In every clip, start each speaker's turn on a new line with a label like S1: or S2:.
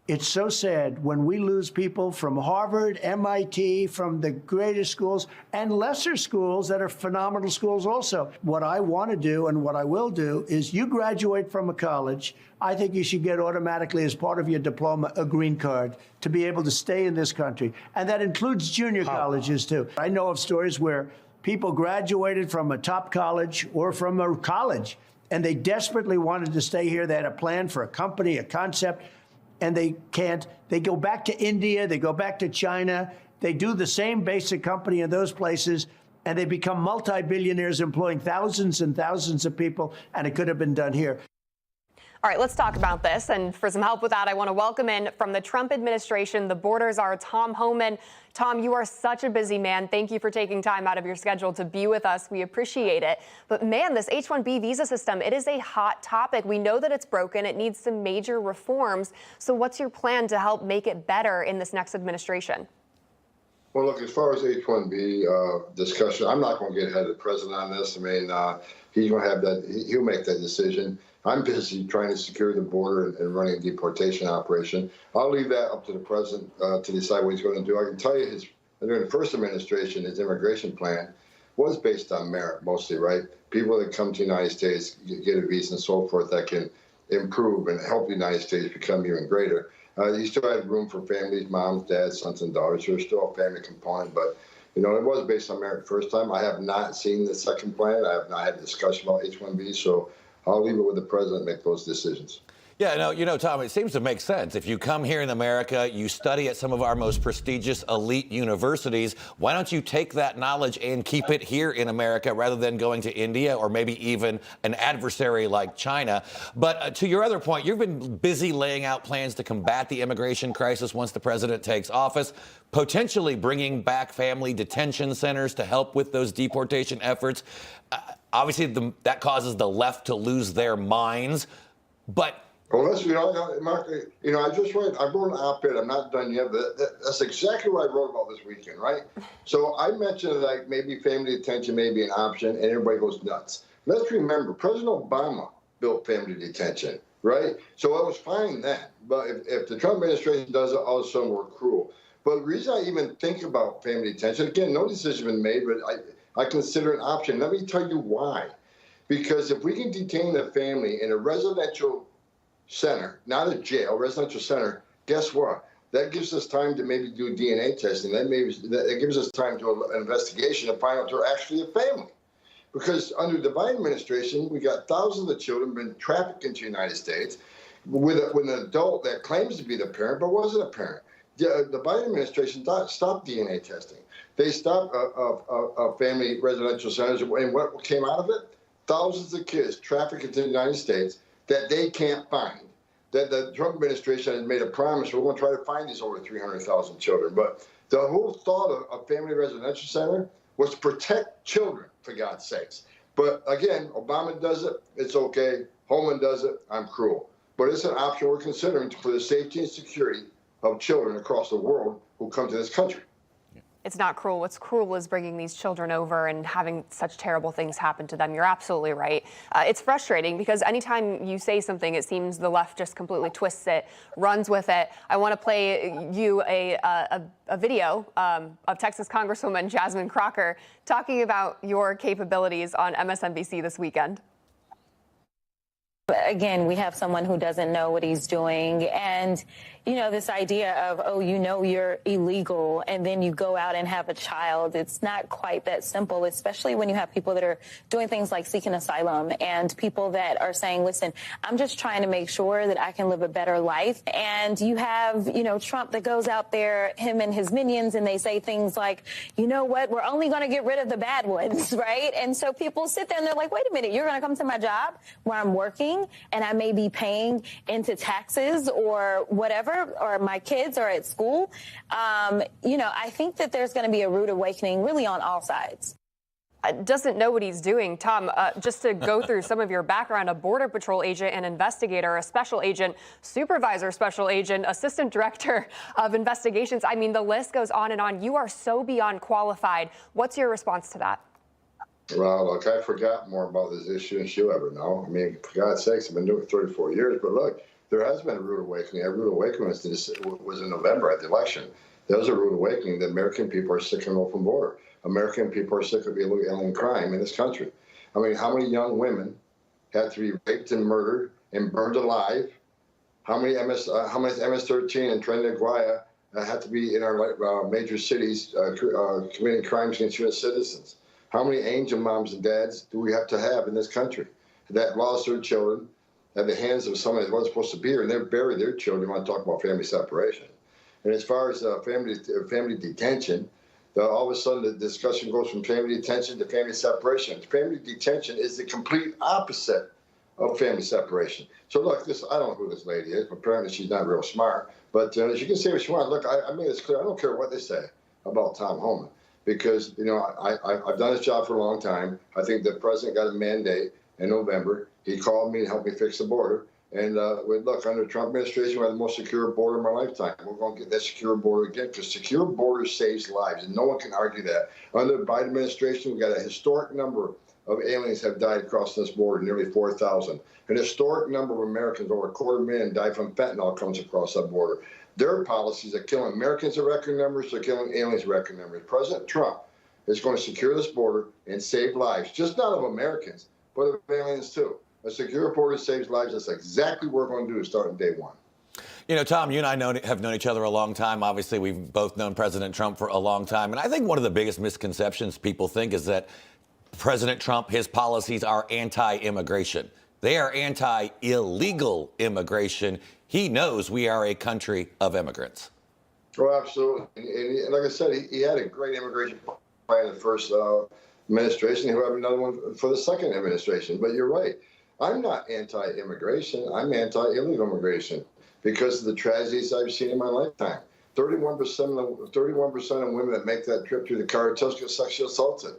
S1: It's so sad when we lose people from Harvard, MIT, from the greatest schools, and lesser schools that are phenomenal schools also. What I want to do and what I will do is you graduate from a college, I think you should get automatically as part of your diploma a green card to be able to stay in this country. And that includes junior colleges too. I know of stories where people graduated from a top college or from a college and they desperately wanted to stay here. They had a plan for a company, a concept, and they can't. They go back to India, they go back to China, they do the same basic company in those places, and they become multi-billionaires employing thousands and thousands of people, and it could have been done here.
S2: All right, let's talk about this. And for some help with that, I want to welcome in from the Trump administration, the border czar, Tom Homan. Tom, you are such a busy man. Thank you for taking time out of your schedule to be with us. We appreciate it. But man, this H-1B visa system, it is a hot topic. We know that it's broken. It needs some major reforms. So what's your plan to help make it better in this next administration?
S3: Well, look, as far as H-1B discussion, I'm not going to get ahead of the president on this. I mean, he's going to have that. He'll make that decision. I'm busy trying to secure the border and running a deportation operation. I'll leave that up to the president to decide what he's going to do. I can tell you during the first administration, his immigration plan was based on merit mostly, right? People that come to the United States, get a visa and so forth that can improve and help the United States become even greater. He still had room for families, moms, dads, sons, and daughters. There's still a family component, but it was based on merit the first time. I have not seen the second plan. I have not had a discussion about H-1B, so I'll leave it with the president to make those decisions.
S4: Yeah, no, Tom, it seems to make sense. If you come here in America, you study at some of our most prestigious elite universities, why don't you take that knowledge and keep it here in America rather than going to India or maybe even an adversary like China? But to your other point, you've been busy laying out plans to combat the immigration crisis once the president takes office, potentially bringing back family detention centers to help with those deportation efforts. Obviously, that causes the left to lose their minds, but
S3: well, Mark, I just wrote an op-ed. I'm not done yet, but that's exactly what I wrote about this weekend, right? So I mentioned like maybe family detention may be an option, and everybody goes nuts. Let's remember, President Obama built family detention, right? So I was fine then. But if the Trump administration does it, all of a sudden we're cruel. But the reason I even think about family detention, again, no decision has been made, but I consider it an option. Let me tell you why. Because if we can detain the family in a residential center, not a jail, residential center, guess what? That gives us time to maybe do DNA testing. That gives us time to do an investigation and find out they're actually a family. Because under the Biden administration, we got thousands of children been trafficked into the United States with an adult that claims to be the parent but wasn't a parent. The Biden administration stopped DNA testing. They stopped family residential centers, and what came out of it? Thousands of kids trafficked into the United States that they can't find. That the Trump administration has made a promise, we're going to try to find these over 300,000 children. But the whole thought of a family residential center was to protect children, for God's sakes. But again, Obama does it, it's okay. Homan does it, I'm cruel. But it's an option we're considering for the safety and security of children across the world who come to this country.
S2: It's not cruel. What's cruel is bringing these children over and having such terrible things happen to them. You're absolutely right. It's frustrating because anytime you say something, it seems the left just completely twists it, runs with it. I want to play you a video of Texas Congresswoman Jasmine Crocker talking about your capabilities on MSNBC this weekend.
S5: Again, we have someone who doesn't know what he's doing. And, this idea of, you're illegal and then you go out and have a child. It's not quite that simple, especially when you have people that are doing things like seeking asylum and people that are saying, listen, I'm just trying to make sure that I can live a better life. And you have, Trump that goes out there, him and his minions, and they say things like, you know what, we're only going to get rid of the bad ones, right? And so people sit there and they're like, wait a minute, you're going to come to my job where I'm working and I may be paying into taxes or whatever, or my kids are at school. I think that there's going to be a rude awakening really on all sides.
S2: Doesn't know what he's doing. Tom, just to go through some of your background, a Border Patrol agent, an investigator, a special agent, supervisor, special agent, assistant director of investigations. I mean, the list goes on and on. You are so beyond qualified. What's your response to that?
S3: Well, look, I forgot more about this issue than she'll ever know. I mean, for God's sakes, I've been doing it 34 years. But look, there has been a rude awakening. A rude awakening was in November at the election. There was a rude awakening that American people are sick of an open border. American people are sick of illegal alien crime in this country. I mean, how many young women had to be raped and murdered and burned alive? How many MS-13 and Tren de Guaya had to be in our major cities committing crimes against U.S. citizens? How many angel moms and dads do we have to have in this country that lost their children at the hands of somebody that wasn't supposed to be here, and they're buried their children? You want to talk about family separation? And as far as family detention, all of a sudden the discussion goes from family detention to family separation. Family detention is the complete opposite of family separation. So look, I don't know who this lady is, but apparently she's not real smart. But she can say what she wants. Look, I made this clear. I don't care what they say about Tom Homan, because I've done this job for a long time. I think the president got a mandate in November. He called me and helped me fix the border. And look, under the Trump administration, we have the most secure border in my lifetime. We're going to get that secure border again, because secure border saves lives, and no one can argue that. Under the Biden administration, we got a historic number of aliens have died across this border, nearly 4,000. An historic number of Americans, over 250,000, died from fentanyl comes across that border. Their policies are killing Americans at record numbers. They're killing aliens at record numbers. President Trump is going to secure this border and save lives, just not of Americans, but of aliens too. A secure border saves lives. That's exactly what we're going to do starting day one.
S4: You know, Tom, you and I have known each other a long time. Obviously, we've both known President Trump for a long time. And I think one of the biggest misconceptions people think is that President Trump, his policies are anti-immigration. They are anti-illegal immigration. He knows we are a country of immigrants.
S3: Oh, absolutely. And like I said, he had a great immigration plan in the first administration. He'll have another one for the second administration. But you're right. I'm not anti-immigration. I'm anti-illegal immigration because of the tragedies I've seen in my lifetime. 31% of women that make that trip through the cartels get sexually assaulted.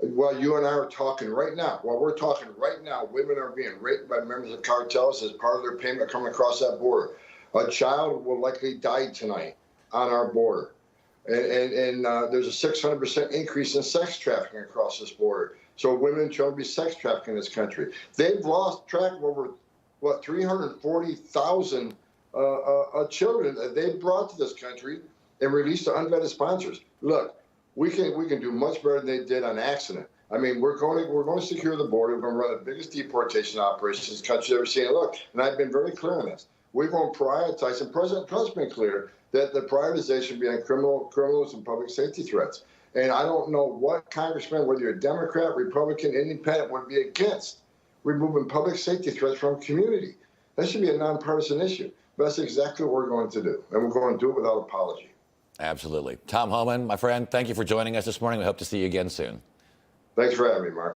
S3: While you and I are talking right now, women are being raped by members of cartels as part of their payment coming across that border. A child will likely die tonight on our border. And there's a 600% increase in sex trafficking across this border. So women and children be sex trafficked in this country. They've lost track of over, 340,000 children that they brought to this country and released to unvetted sponsors. Look, we can do much better than they did on accident. I mean, we're going to secure the border. We're going to run the biggest deportation operations the country's ever seen. Look, and I've been very clear on this. We're going to prioritize, and President Trump's been clear that the prioritization be on criminals and public safety threats. And I don't know what congressman, whether you're a Democrat, Republican, Independent, would be against removing public safety threats from community. That should be a nonpartisan issue. But that's exactly what we're going to do, and we're going to do it without apology.
S4: Absolutely. Tom Homan, my friend, thank you for joining us this morning. We hope to see you again soon.
S3: Thanks for having me, Mark.